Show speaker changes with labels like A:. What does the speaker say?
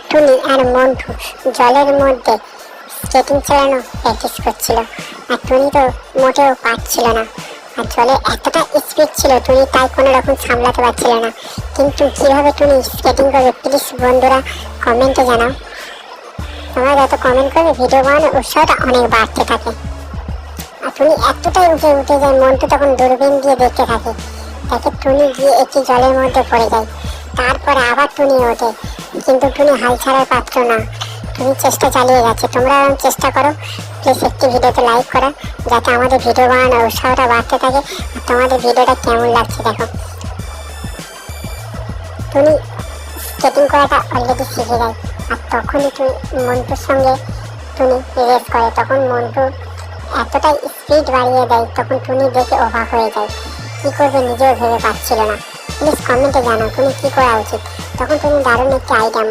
A: টুনি আর মন্টু জলের মধ্যে স্কেটিং চালানো প্র্যাকটিস করছিল। আর টুনি তো মোটেও পারছিল না, আর জলে এতটা স্পিড ছিল টুনি তাই কোনো রকম সামলাতে পারছিল না। কিন্তু কিভাবে টুনি স্কেটিং করবে প্লিজ বন্ধুরা কমেন্টে জানাও। তোমরা যত কমেন্ট করবে ভিডিও বানানোর উৎসাহটা অনেক বাড়তে থাকে। আর টুনি এতটাই উঠে যায়, মন্টু তখন দূরবীন দিয়ে দেখতে থাকে। তাকে টুনি গিয়ে একটি জলের মধ্যে পড়ে যায়। তারপরে আবার টুনি ওঠে, কিন্তু টুনি হাল ছাড়ার পাত্র না। টুনি চেষ্টা চালিয়ে যাচ্ছে। তোমরা চেষ্টা করো প্লিজ একটি ভিডিওতে লাইক করা, যাতে আমাদের ভিডিও বানানোর উৎসাহটা বাড়তে থাকে। আর তোমাদের ভিডিওটা কেমন লাগছে দেখো। টুনি স্কেটিং করাটা অলরেডি শিখে যায়। আর তখনই মন্টুর সঙ্গে টুনি রেস করে। তখন মন্টু এতটাই স্পিড বাড়িয়ে দেয়, তখন টুনি দেখে অবাক হয়ে যায়। কি করবে নিজেও ভেবে পাচ্ছিল না। প্লিজ কমেন্টে জানাও টুনি কি করা উচিত। তখন টুনি দারুণ একটি আইডিয়া